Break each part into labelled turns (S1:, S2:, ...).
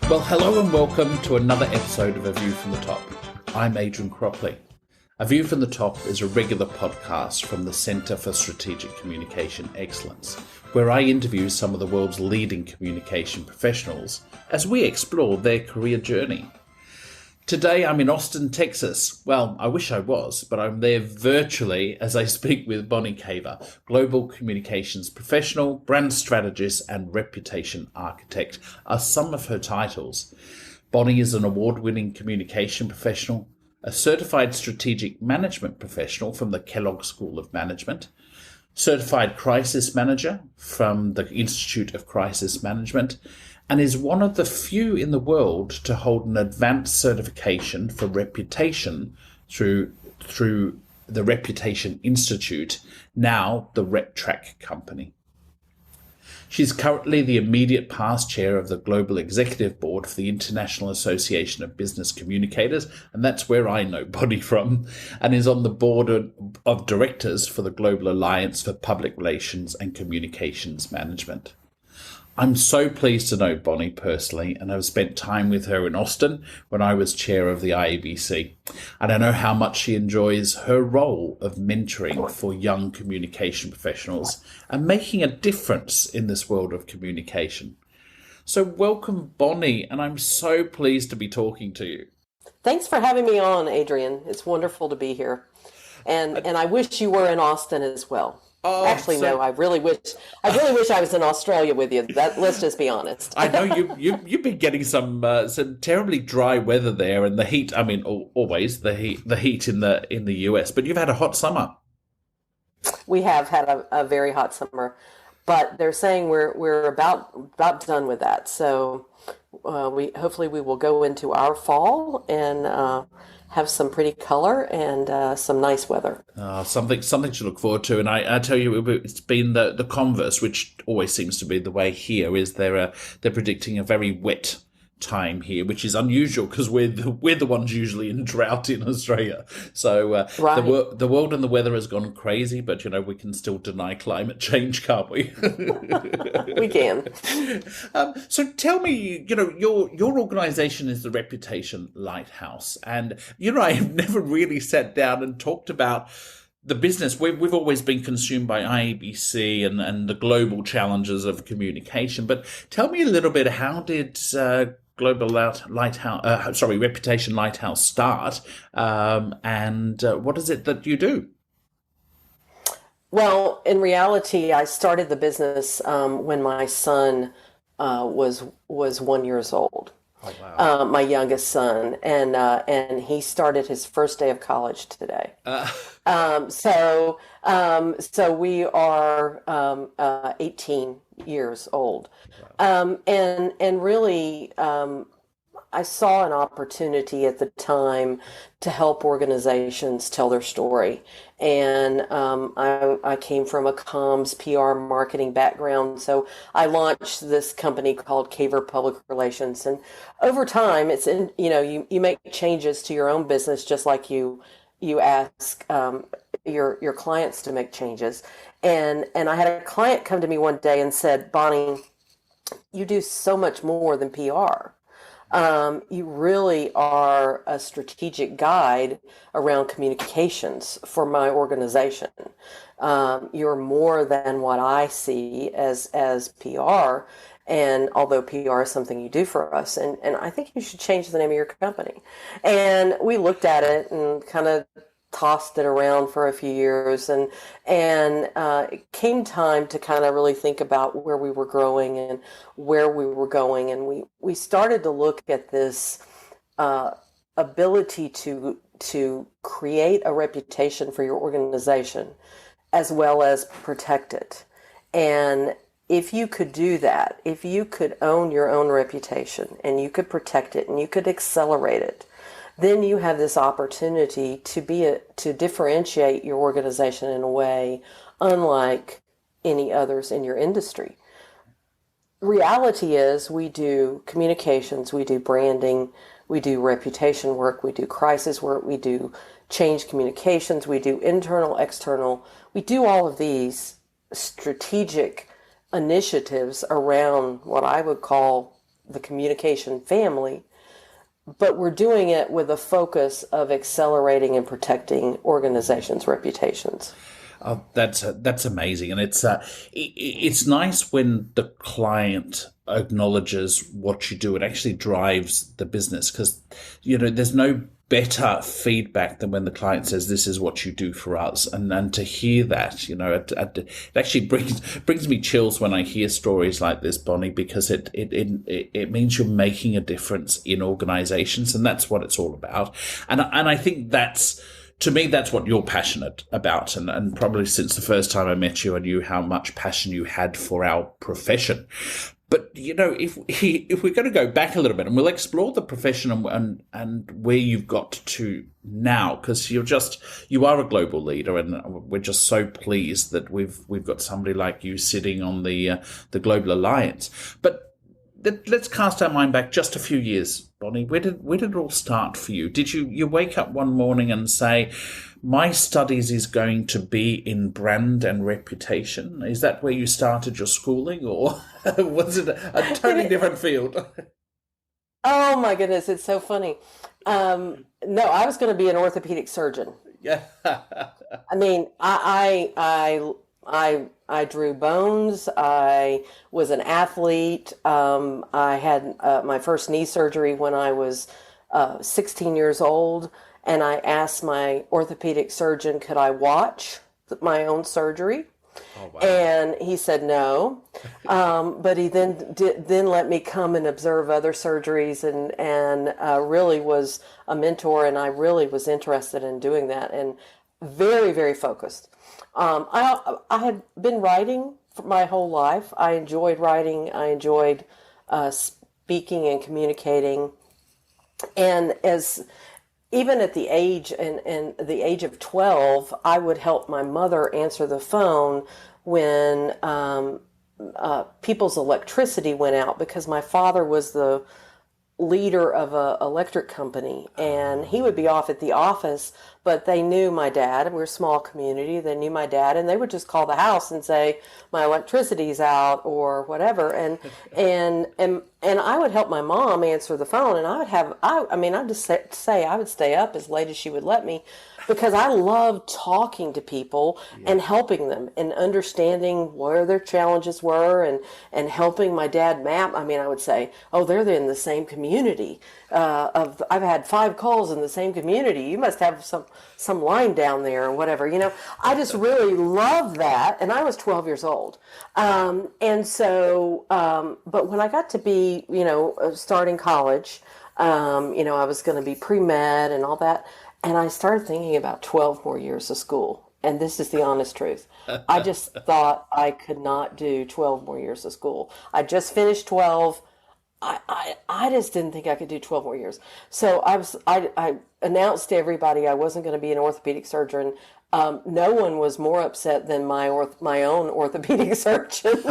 S1: Well, hello and welcome to another episode of A View from the Top. I'm Adrian Cropley. A View from the Top is a regular podcast from the Centre for Strategic Communication Excellence, where I interview some of the world's leading communication professionals as we explore their career journey. Today I'm in Austin, Texas. Well, I wish I was, but I'm there virtually as I speak with Bonnie Caver, Global Communications Professional, Brand Strategist and Reputation Architect are some of her titles. Bonnie is an award-winning communication professional, a certified strategic management professional from the Kellogg School of Management, certified crisis manager from the Institute of Crisis Management, and is one of the few in the world to hold an advanced certification for reputation through the Reputation Institute, now the RepTrak company. She's currently the immediate past chair of the Global Executive Board for the International Association of Business Communicators, and that's where I know Bonnie from, and is on the board of directors for the Global Alliance for Public Relations and Communications Management. I'm so pleased to know Bonnie personally, and I've spent time with her in Austin when I was chair of the IABC. And I know how much she enjoys her role of mentoring for young communication professionals and making a difference in this world of communication. So welcome, Bonnie, and I'm so pleased to be talking to you.
S2: Thanks for having me on, Adrian. It's wonderful to be here. And I wish you were in Austin as well.
S1: Oh,
S2: Actually, no. I really wish I was in Australia with you. Let's just be honest.
S1: I know you've been getting some terribly dry weather there, and the heat. I mean, always the heat in the US. But you've had a hot summer.
S2: We have had a very hot summer, but they're saying we're about done with that. So we hopefully will go into our fall and have some pretty color and some nice weather.
S1: Something to look forward to. And I tell you, it's been the converse, which always seems to be the way here, is they're predicting a very wet time here, which is unusual because we're the ones usually in drought in Australia. So right. the world and the weather has gone crazy, but we can still deny climate change, can't we?
S2: We can.
S1: So tell me, your organisation is the Reputation Lighthouse, and I've never really sat down and talked about the business. We've always been consumed by IABC and the global challenges of communication. But tell me a little bit, how did Reputation Lighthouse start, and what is it that you do?
S2: Well, in reality, I started the business when my son was 1 year old.
S1: Oh, wow.
S2: My youngest son, and he started his first day of college today. So we are 18 years old, and really, I saw an opportunity at the time to help organizations tell their story. And I came from a comms, PR, marketing background. So I launched this company called Caver Public Relations. And over time, it's you make changes to your own business just like you ask your clients to make changes. And I had a client come to me one day and said, "Bonnie, you do so much more than PR. You really are a strategic guide around communications for my organization. You're more than what I see as PR. And although PR is something you do for us, and I think you should change the name of your company." And we looked at it and kind of tossed it around for a few years, and it came time to kind of really think about where we were growing and where we were going, and we started to look at this ability to create a reputation for your organization as well as protect it. And if you could do that, if you could own your own reputation and you could protect it and you could accelerate it, then you have this opportunity to differentiate your organization in a way unlike any others in your industry. Reality is we do communications, we do branding, we do reputation work, we do crisis work, we do change communications, we do internal, external. We do all of these strategic initiatives around what I would call the communication family, but we're doing it with a focus of accelerating and protecting organizations' reputations.
S1: Oh, that's amazing, and it's nice when the client acknowledges what you do. It actually drives the business because there's no better feedback than when the client says, "This is what you do for us," and to hear that, it actually brings me chills when I hear stories like this, Bonnie, because it means you're making a difference in organizations, and that's what it's all about. And I think to me, that's what you're passionate about. And probably since the first time I met you, I knew how much passion you had for our profession. But, if we're going to go back a little bit and we'll explore the profession and where you've got to now, because you are a global leader, and we're just so pleased that we've got somebody like you sitting on the Global Alliance. But let's cast our mind back just a few years, Bonnie. Where did it all start for you? Did you wake up one morning and say, my studies is going to be in brand and reputation? Is that where you started your schooling, or was it a totally different field?
S2: Oh my goodness, it's so funny. No, I was going to be an orthopedic surgeon.
S1: Yeah.
S2: I mean, I drew bones. I was an athlete. I had my first knee surgery when I was 16 years old, and I asked my orthopedic surgeon, could I watch my own surgery?
S1: Oh, wow.
S2: And he said no, but he then let me come and observe other surgeries, and really was a mentor, and I really was interested in doing that, and very, very focused. I had been writing for my whole life. I enjoyed writing. I enjoyed speaking and communicating. And even at the age and the age of 12, I would help my mother answer the phone when people's electricity went out, because my father was the leader of a electric company, and he would be off at the office, but they knew my dad. We're a small community. They knew my dad, and they would just call the house and say, my electricity's out or whatever. And I would help my mom answer the phone, and I'd just say I would stay up as late as she would let me, because I love talking to people and helping them and understanding where their challenges were, and helping my dad map. I would say, oh, they're in the same community. I've had 5 calls in the same community. You must have some line down there or whatever. I just really love that. And I was 12 years old. And so, but when I got to be, starting college, I was going to be pre-med and all that. And I started thinking about 12 more years of school. And this is the honest truth. I just thought I could not do 12 more years of school. I just finished 12. I just didn't think I could do 12 more years. So I announced to everybody I wasn't going to be an orthopedic surgeon. No one was more upset than my own orthopedic surgeon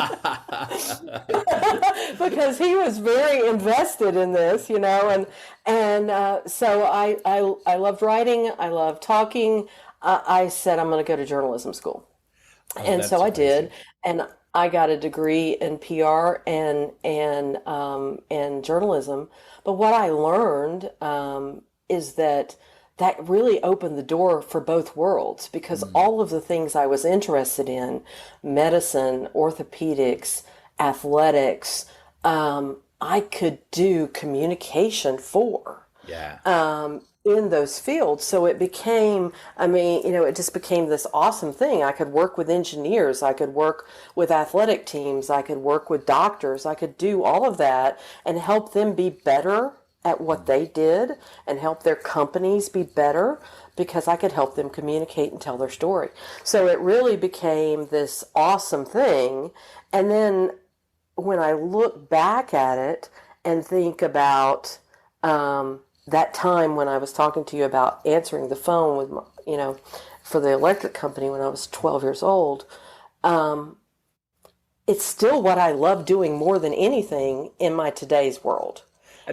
S2: because he was very invested in this, so I loved writing. I loved talking. I said, I'm going to go to journalism school.
S1: Oh,
S2: And
S1: that's
S2: so I
S1: amazing.
S2: did, and I got a degree in PR and journalism. But what I learned is that really opened the door for both worlds, because all of the things I was interested in, medicine, orthopedics, athletics, I could do communication for.
S1: Yeah.
S2: In those fields. So it became, it just became this awesome thing. I could work with engineers. I could work with athletic teams. I could work with doctors. I could do all of that and help them be better at what they did, and help their companies be better, because I could help them communicate and tell their story. So it really became this awesome thing. And then when I look back at it and think about, that time when I was talking to you about answering the phone with, for the electric company when I was 12 years old, it's still what I love doing more than anything in my today's world.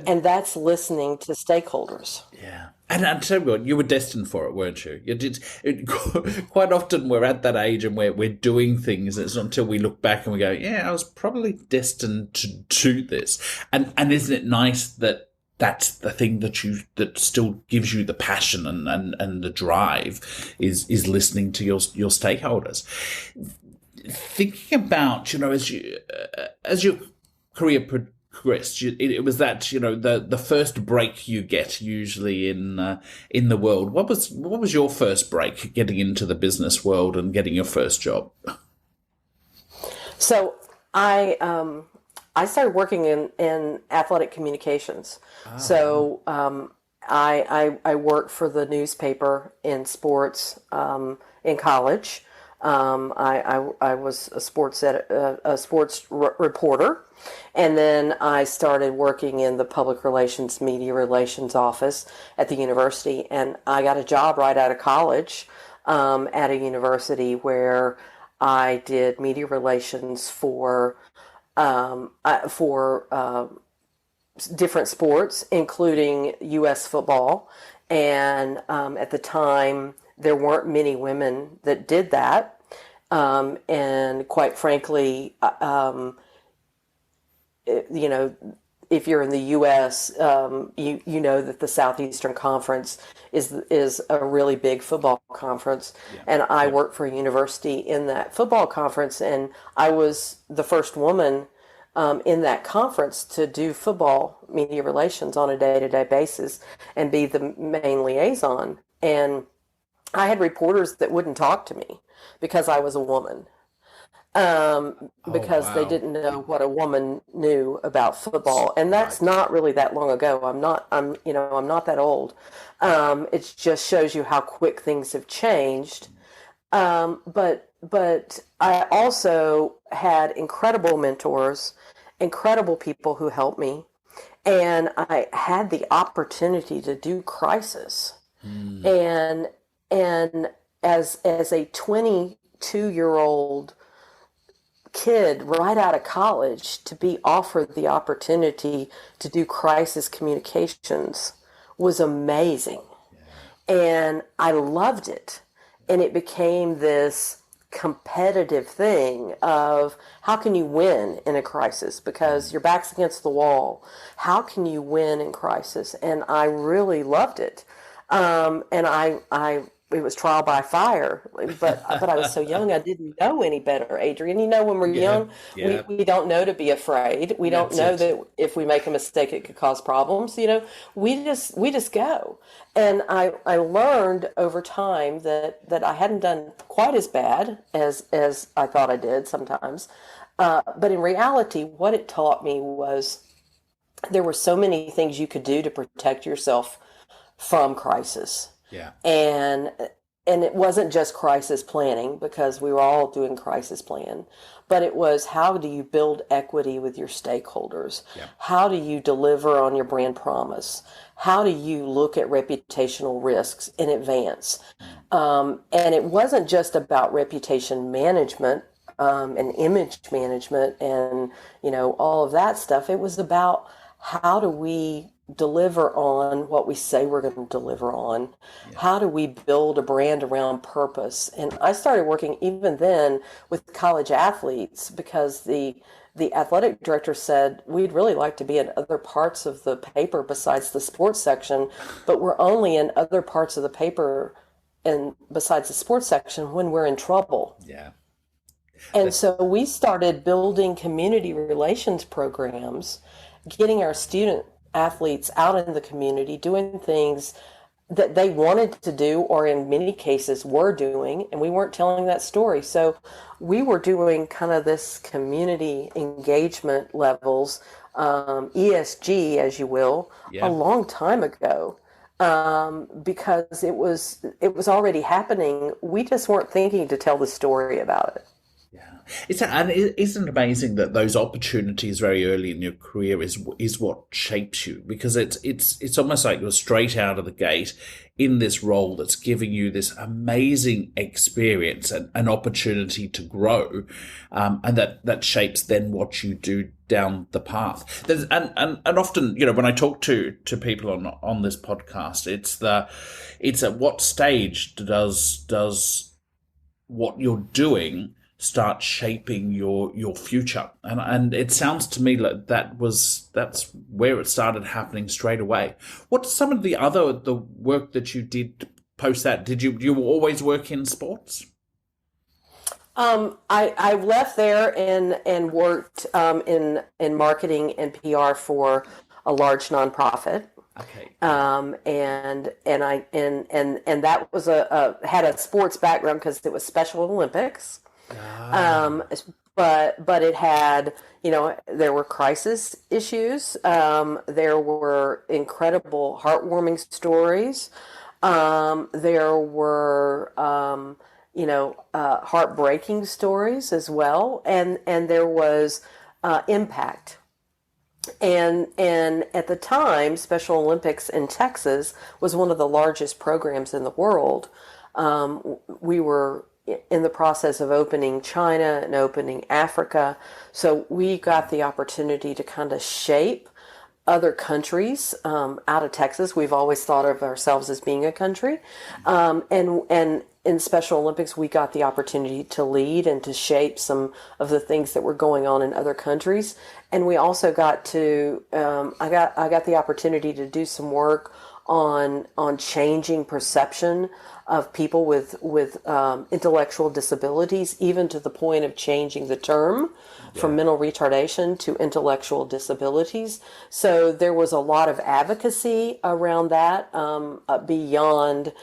S2: And that's listening to stakeholders.
S1: Yeah. And I tell you what, you were destined for it, weren't you? Quite often we're at that age and we're doing things. It's not until we look back and we go, yeah, I was probably destined to do this. And isn't it nice that that's the thing that still gives you the passion and the drive is listening to your stakeholders. Thinking about, as your career progressed, it was that, the first break you get usually in the world. What was your first break getting into the business world and getting your first job?
S2: So I started working in athletic communications. So I worked for the newspaper in sports in college. I was a sports reporter, and then I started working in the public relations, media relations office at the university, and I got a job right out of college at a university where I did media relations for different sports, including U.S. football. And at the time, there weren't many women that did that. And quite frankly, if you're in the U.S., you know that the Southeastern Conference is a really big football conference, and I worked for a university in that football conference, and I was the first woman in that conference to do football media relations on a day-to-day basis and be the main liaison. And I had reporters that wouldn't talk to me because I was a woman. Because they didn't know what a woman knew about football, and that's not really that long ago. I'm not that old. It just shows you how quick things have changed. But I also had incredible mentors, incredible people who helped me, and I had the opportunity to do crisis. And as a 22-year-old kid right out of college, to be offered the opportunity to do crisis communications was amazing. And I loved it. And it became this competitive thing of how can you win in a crisis, because your back's against the wall. How can you win in crisis? And I really loved it. And it was trial by fire, but I was so young, I didn't know any better, Adrian. When we're young, we don't know to be afraid. We don't know that if we make a mistake, it could cause problems. We just go. And I learned over time that I hadn't done quite as bad as I thought I did sometimes. But in reality, what it taught me was there were so many things you could do to protect yourself from crisis. And it wasn't just crisis planning, because we were all doing crisis plan, but it was, how do you build equity with your stakeholders? How do you deliver on your brand promise? How do you look at reputational risks in advance? And it wasn't just about reputation management and image management and, all of that stuff. It was about, how do we deliver on what we say we're going to deliver on? How do we build a brand around purpose? And I started working even then with college athletes, because the athletic director said, we'd really like to be in other parts of the paper besides the sports section, but we're only in other parts of the paper and besides the sports section when we're in trouble. And so we started building community relations programs, getting our student athletes out in the community, doing things that they wanted to do, or in many cases were doing, and we weren't telling that story. So we were doing kind of this community engagement levels, ESG, as you will, a long time ago, because it was already happening. We just weren't thinking to tell the story about it.
S1: And isn't it amazing that those opportunities very early in your career is what shapes you? Because it's almost like you're straight out of the gate in this role that's giving you this amazing experience and an opportunity to grow, and that shapes then what you do down the path. And often, when I talk to people on this podcast, it's at what stage does what you're doing start shaping your future, and it sounds to me like that's where it started happening straight away. What's some of the work that you did post that? Did you always work in sports?
S2: I left there and worked in marketing and PR for a large nonprofit.
S1: Okay.
S2: And that was had a sports background because it was Special Olympics.
S1: Ah.
S2: But it had, there were crisis issues. There were incredible heartwarming stories. There were heartbreaking stories as well, and there was impact. And at the time, Special Olympics in Texas was one of the largest programs in the world. We were in the process of opening China and opening Africa, so we got the opportunity to kind of shape other countries out of Texas. We've always thought of ourselves as being a country, and in Special Olympics, we got the opportunity to lead and to shape some of the things that were going on in other countries. And we also got to, I got the opportunity to do some work on changing perception of people with intellectual disabilities, even to the point of changing the term from mental retardation to intellectual disabilities. So there was a lot of advocacy around that beyond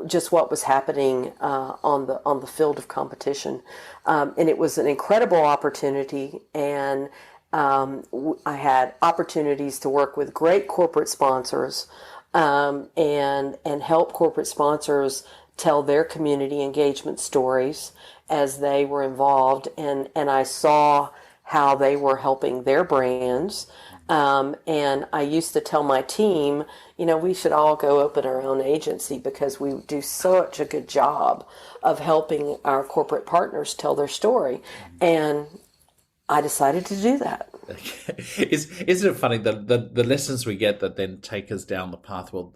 S2: just what was happening on the field of competition, and it was an incredible opportunity. And I had opportunities to work with great corporate sponsors, and help corporate sponsors tell their community engagement stories as they were involved, and I saw how they were helping their brands. And I used to tell my team, we should all go open our own agency because we do such a good job of helping our corporate partners tell their story. And I decided to do that.
S1: Isn't it funny the lessons we get that then take us down the path? Well,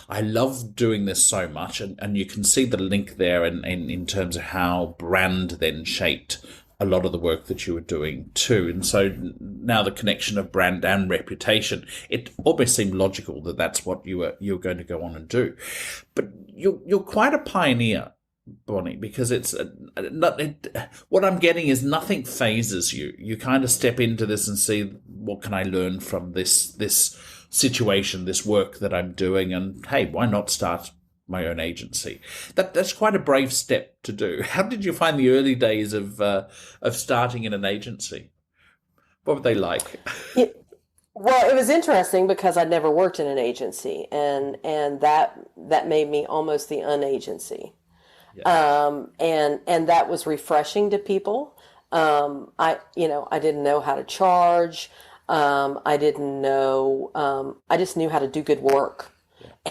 S1: I love doing this so much, and you can see the link there in terms of how brand then shaped a lot of the work that you were doing too. And so now the connection of brand and reputation, it almost seemed logical that that's what you were going to go on and do. But you're quite a pioneer, Bonnie, because what I'm getting is nothing phases you. You kind of step into this and see, what can I learn from this situation, this work that I'm doing, and hey, why not start my own agency? That's quite a brave step to do. How did you find the early days of starting in an agency? What were they like?
S2: Well, it was interesting because I'd never worked in an agency, and that made me almost the unagency. Yeah. And that was refreshing to people. I didn't know how to charge. I didn't know. I just knew how to do good work.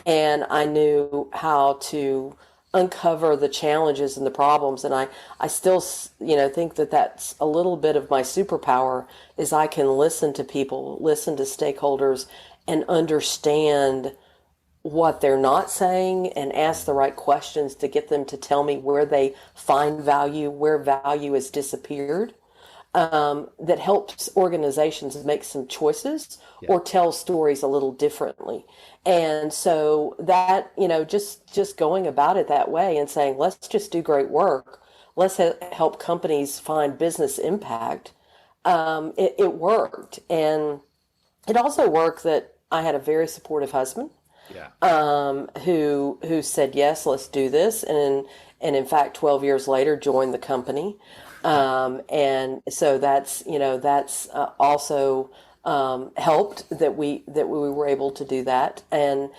S2: And I knew how to uncover the challenges and the problems. And I still, think that that's a little bit of my superpower, is I can listen to people, listen to stakeholders, and understand what they're not saying and ask the right questions to get them to tell me where they find value, where value has disappeared. That helps organizations make some choices or tell stories a little differently. And so that, just going about it that way and saying, let's just do great work. Let's help companies find business impact. It worked. And it also worked that I had a very supportive husband. Who said, yes, let's do this. And in fact, 12 years later, joined the company. And so that's also helped that we were able to do that. And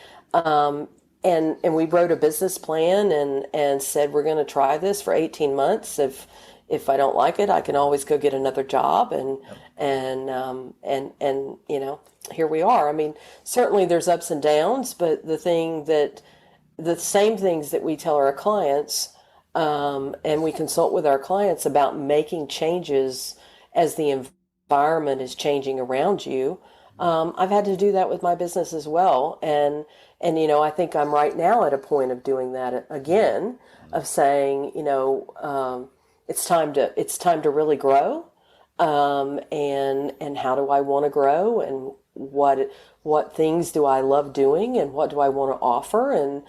S2: we wrote a business plan and said, we're going to try this for 18 months. If I don't like it, I can always go get another job. And here we are. I mean, certainly there's ups and downs, but the same things that we tell our clients, and we consult with our clients about making changes as the environment is changing around you. I've had to do that with my business as well. And, I think I'm right now at a point of doing that again, of saying, it's time to really grow. And how do I want to grow, and what things do I love doing, and what do I want to offer, and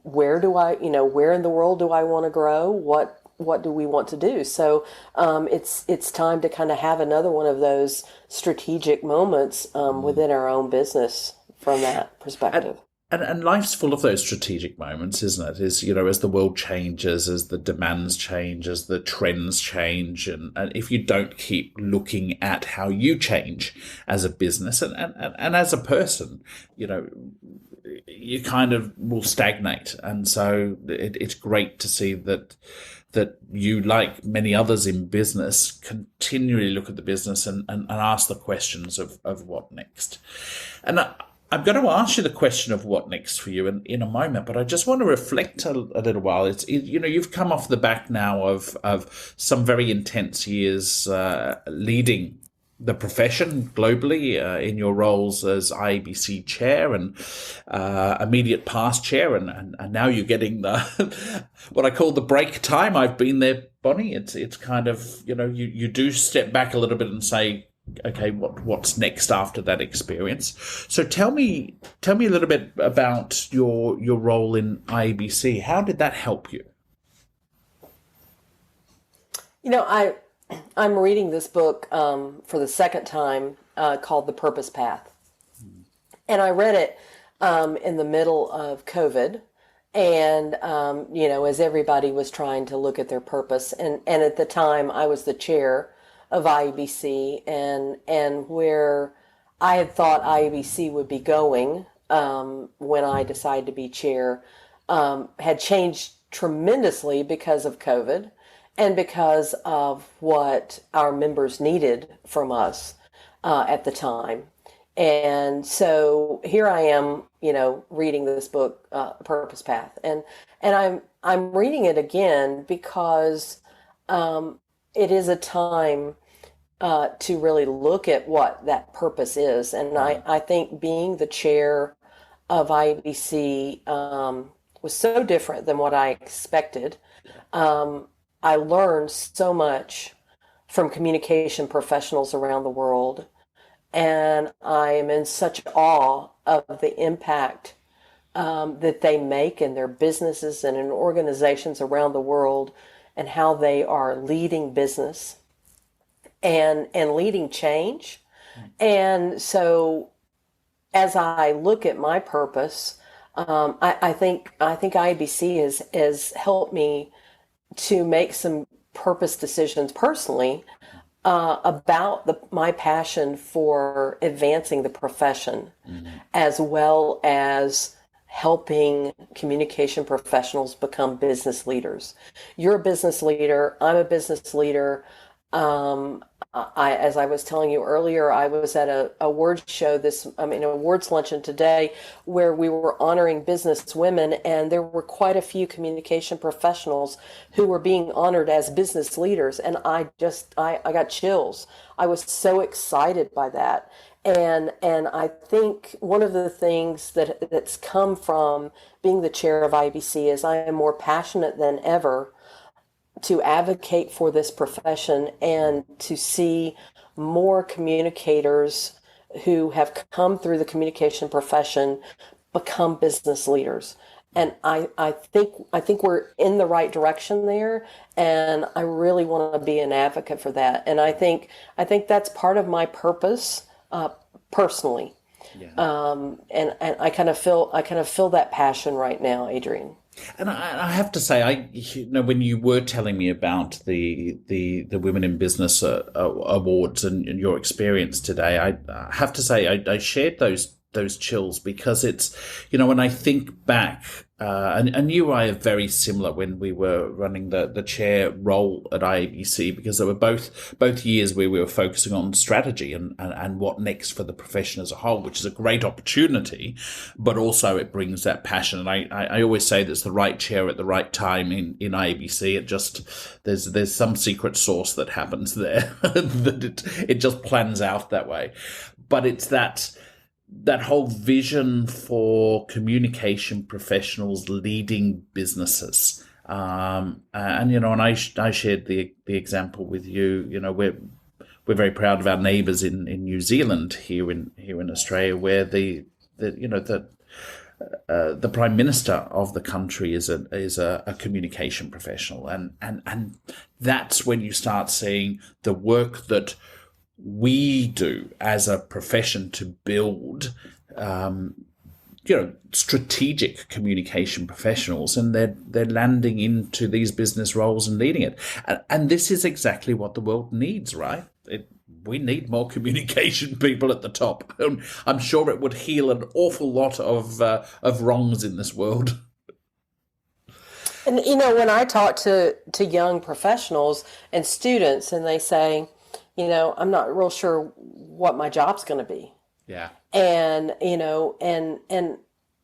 S2: where in the world do I want to grow? What do we want to do? So it's time to kind of have another one of those strategic moments within our own business from that perspective.
S1: And life's full of those strategic moments, isn't it? As the world changes, as the demands change, as the trends change, and if you don't keep looking at how you change as a business and as a person, you kind of will stagnate. And so it's great to see that you, like many others in business, continually look at the business and ask the questions of what next. And I'm going to ask you the question of what next for you in a moment, but I just want to reflect a little while. You've come off the back now of some very intense years leading the profession globally in your roles as IABC chair and immediate past chair, and now you're getting the what I call the break time. I've been there, Bonnie. It's kind of, you do step back a little bit and say, okay, what's next after that experience? So tell me a little bit about your role in IABC. How did that help you?
S2: I'm reading this book for the second time called The Purpose Path. And I read it in the middle of COVID. And, as everybody was trying to look at their purpose. And at the time, I was the chair of IABC, and where I had thought IABC would be going when I decided to be chair had changed tremendously because of COVID and because of what our members needed from us at the time. And so here I am, reading this book, Purpose Path, and I'm reading it again because it is a time to really look at what that purpose is. And I think being the chair of IABC was so different than what I expected. I learned so much from communication professionals around the world. And I am in such awe of the impact that they make in their businesses and in organizations around the world, and how they are leading business and leading change. And so as I look at my purpose, I think IABC has helped me to make some purpose decisions personally about my passion for advancing the profession, as well as helping communication professionals become business leaders. You're a business leader. I'm a business leader. As I was telling you earlier, I was at a awards show awards luncheon today, where we were honoring business women, and there were quite a few communication professionals who were being honored as business leaders. And I got chills. I was so excited by that. And I think one of the things that's come from being the chair of IBC is I am more passionate than ever to advocate for this profession and to see more communicators who have come through the communication profession become business leaders. And I think we're in the right direction there, and I really want to be an advocate for that. And I think that's part of my purpose personally. Yeah. And I kind of feel that passion right now, Adrian.
S1: And I have to say, when you were telling me about the Women in Business Awards and your experience today, I have to say I shared those those chills, because it's, when I think back, and you and I are very similar when we were running the chair role at IABC, because there were both years where we were focusing on strategy and what next for the profession as a whole, which is a great opportunity, but also it brings that passion. And I always say there's the right chair at the right time in IABC. It just, there's some secret sauce that happens there that it just plans out that way. But it's that whole vision for communication professionals leading businesses. And I shared the example with you. We're very proud of our neighbours in New Zealand, here in Australia, where the Prime Minister of the country is a communication professional, and that's when you start seeing the work that we do as a profession to build, strategic communication professionals, and they're landing into these business roles and leading it. And this is exactly what the world needs, right? We need more communication people at the top. I'm sure it would heal an awful lot of wrongs in this world.
S2: And when I talk to young professionals and students, and they say, I'm not real sure what my job's going to be.
S1: Yeah.
S2: And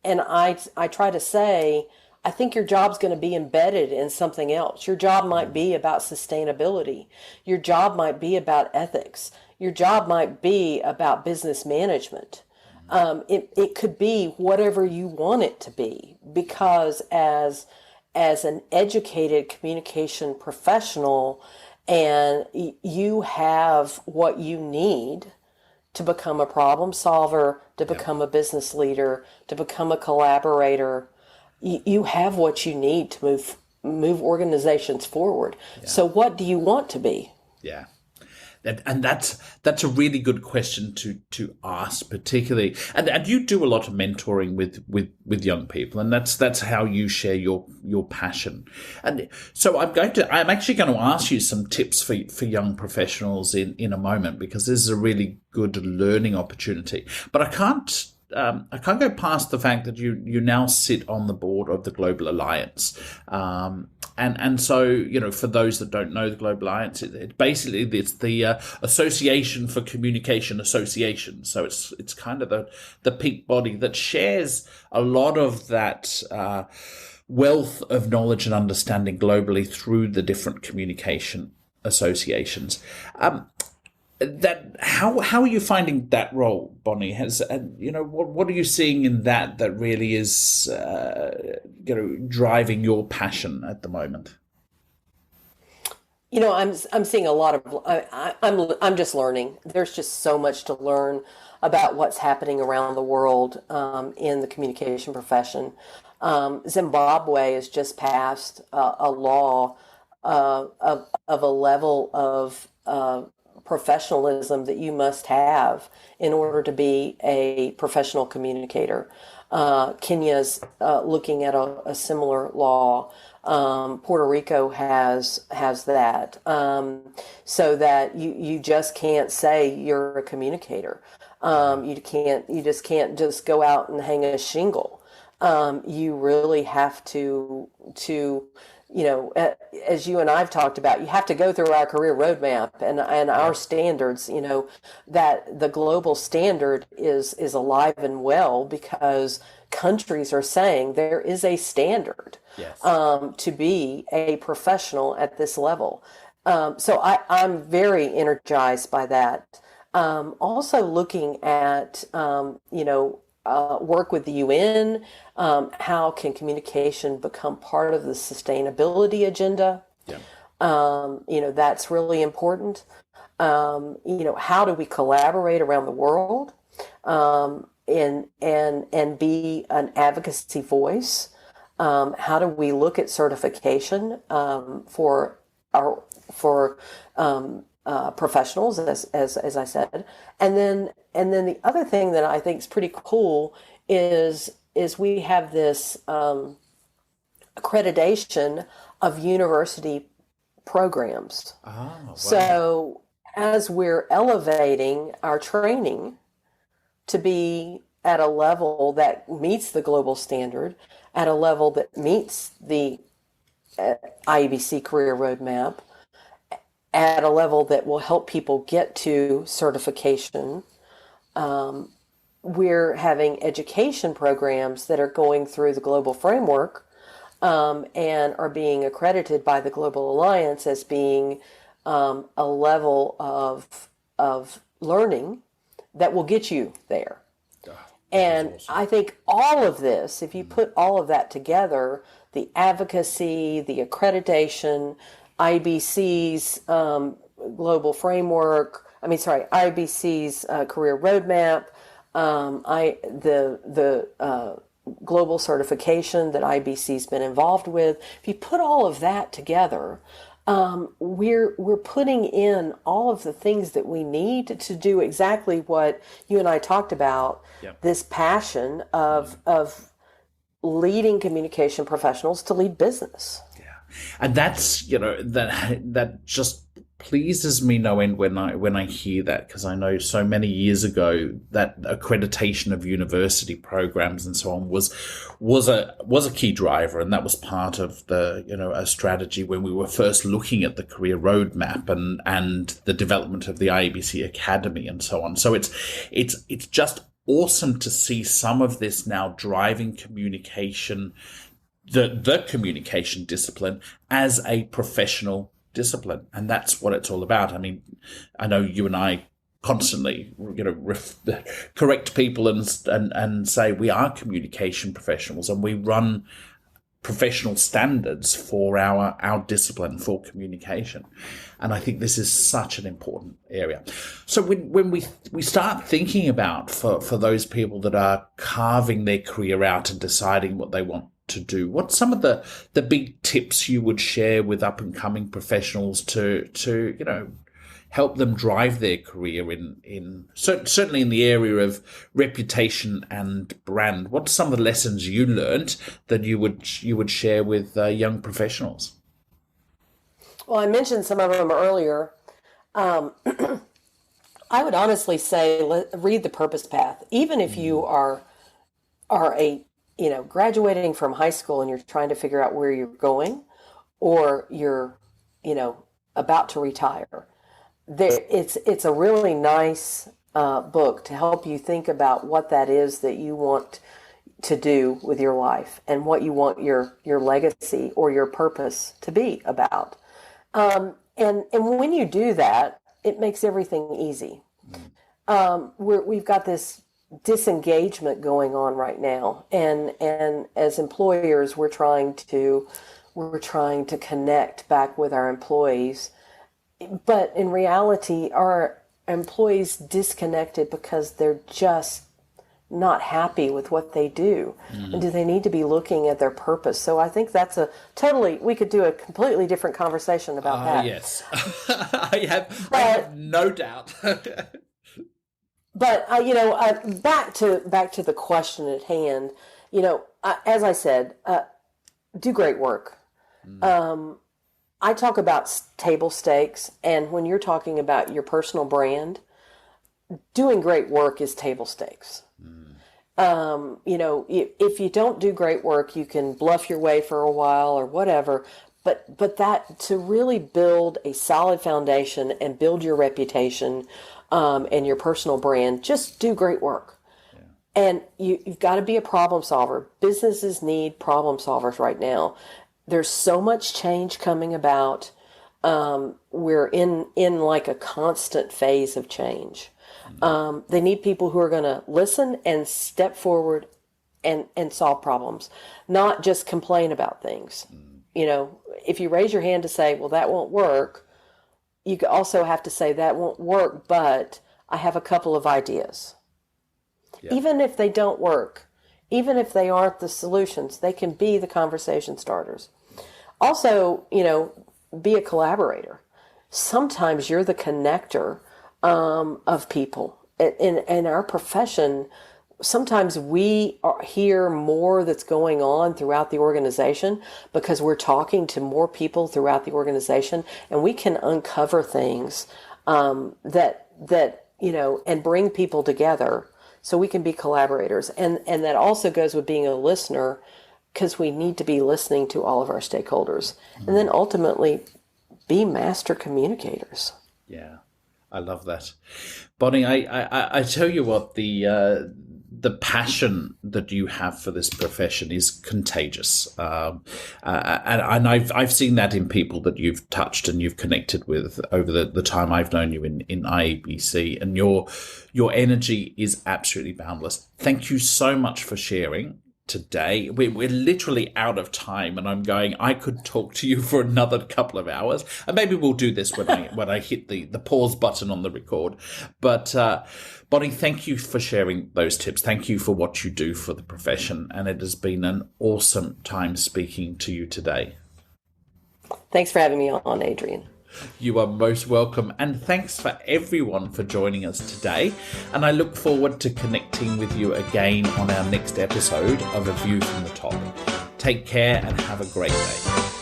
S2: I try to say, I think your job's going to be embedded in something else. Your job might be about sustainability. Your job might be about ethics. Your job might be about business management. It could be whatever you want it to be, because as an educated communication professional, and you have what you need to become a problem solver, to become a business leader, to become a collaborator. You have what you need to move organizations forward. Yeah. So what do you want to be?
S1: Yeah. And that's a really good question to ask, particularly, and you do a lot of mentoring with young people, and that's how you share your passion. And so I'm actually going to ask you some tips for young professionals in a moment, because this is a really good learning opportunity. But I can't go past the fact that you now sit on the board of the Global Alliance. And so, for those that don't know the Global Alliance, it's the Association for Communication Associations. So it's kind of the peak body that shares a lot of that wealth of knowledge and understanding globally through the different communication associations. How are you finding that role, Bonnie? What are you seeing in that really is driving your passion at the moment?
S2: I'm seeing a lot of. I'm just learning. There's just so much to learn about what's happening around the world in the communication profession. Zimbabwe has just passed a law of a level of professionalism that you must have in order to be a professional communicator. Kenya's looking at a similar law. Puerto Rico has that, so that you just can't say you're a communicator. You just can't go out and hang a shingle. You really have to as you and I've talked about, you have to go through our career roadmap and our standards, that the global standard is alive and well, because countries are saying there is a standard.
S1: Yes.
S2: To be a professional at this level. So I'm very energized by that. Also looking at, work with the UN. How can communication become part of the sustainability agenda? Yeah. That's really important. How do we collaborate around the world and be an advocacy voice? How do we look at certification for professionals, as I said, and then the other thing that I think is pretty cool is we have this accreditation of university programs. Oh, wow. So as we're elevating our training to be at a level that meets the global standard, at a level that meets the IEBC career roadmap, at a level that will help people get to certification. We're having education programs that are going through the global framework and are being accredited by the Global Alliance as being a level of learning that will get you there. And awesome. I think all of this, if you put all of that together, the advocacy, the accreditation, IBC's global framework, IBC's career roadmap, the global certification that IBC's been involved with. If you put all of that together, we're putting in all of the things that we need to do exactly what you and I talked about. Yep. This passion of leading communication professionals to lead business.
S1: Yeah, and that's that just pleases me no end when I hear that, because I know so many years ago that accreditation of university programs and so on was a key driver, and that was part of the a strategy when we were first looking at the career roadmap and the development of the IEBC Academy and so on. So it's just awesome to see some of this now driving communication, the communication discipline as a professional discipline, and that's what it's all about. I mean, I know you and I constantly, correct people and say we are communication professionals, and we run professional standards for our discipline for communication, and I think this is such an important area. So when we start thinking about for those people that are carving their career out and deciding what they want to do, what's some of the big tips you would share with up and coming professionals to help them drive their career in certainly in the area of reputation and brand? What's some of the lessons you learned that you would share with young professionals?
S2: Well, I mentioned some of them earlier. I would honestly say read the purpose path, even if you are a graduating from high school and you're trying to figure out where you're going, or you're, about to retire. It's a really nice book to help you think about what that is that you want to do with your life and what you want your legacy or your purpose to be about. And when you do that, it makes everything easy. We've got this disengagement going on right now, and as employers we're trying to connect back with our employees, but in reality our employees disconnected because they're just not happy with what they do. And do they need to be looking at their purpose? So I think that's we could do a completely different conversation about that.
S1: Yes. I have no doubt.
S2: But back to the question at hand. As I said, do great work. I talk about table stakes, and when you're talking about your personal brand, doing great work is table stakes. If you don't do great work, you can bluff your way for a while or whatever. But that to really build a solid foundation and build your reputation and your personal brand, just do great work. Yeah. And you've got to be a problem solver. Businesses need problem solvers right now. There's so much change coming about. We're in like a constant phase of change. They need people who are going to listen and step forward and solve problems, not just complain about things. If you raise your hand to say, well, that won't work, you also have to say that won't work, but I have a couple of ideas. Yeah. Even if they don't work, even if they aren't the solutions, they can be the conversation starters. Also, be a collaborator. Sometimes you're the connector of people. In our profession, sometimes we hear more that's going on throughout the organization because we're talking to more people throughout the organization, and we can uncover things that and bring people together so we can be collaborators. And that also goes with being a listener, because we need to be listening to all of our stakeholders, and then ultimately be master communicators.
S1: Yeah, I love that, Bonnie. I tell you what, the passion that you have for this profession is contagious, and I've seen that in people that you've touched and you've connected with over the time I've known you in IABC, and your energy is absolutely boundless. Thank you so much for sharing today. We're literally out of time, and I'm going, I could talk to you for another couple of hours, and maybe we'll do this when I hit the pause button on the record. But Bonnie, thank you for sharing those tips. Thank you for what you do for the profession, and it has been an awesome time speaking to you today.
S2: Thanks for having me on, Adrian.
S1: You are most welcome, and thanks for everyone for joining us today, and I look forward to connecting with you again on our next episode of A View from the Top. Take care and have a great day.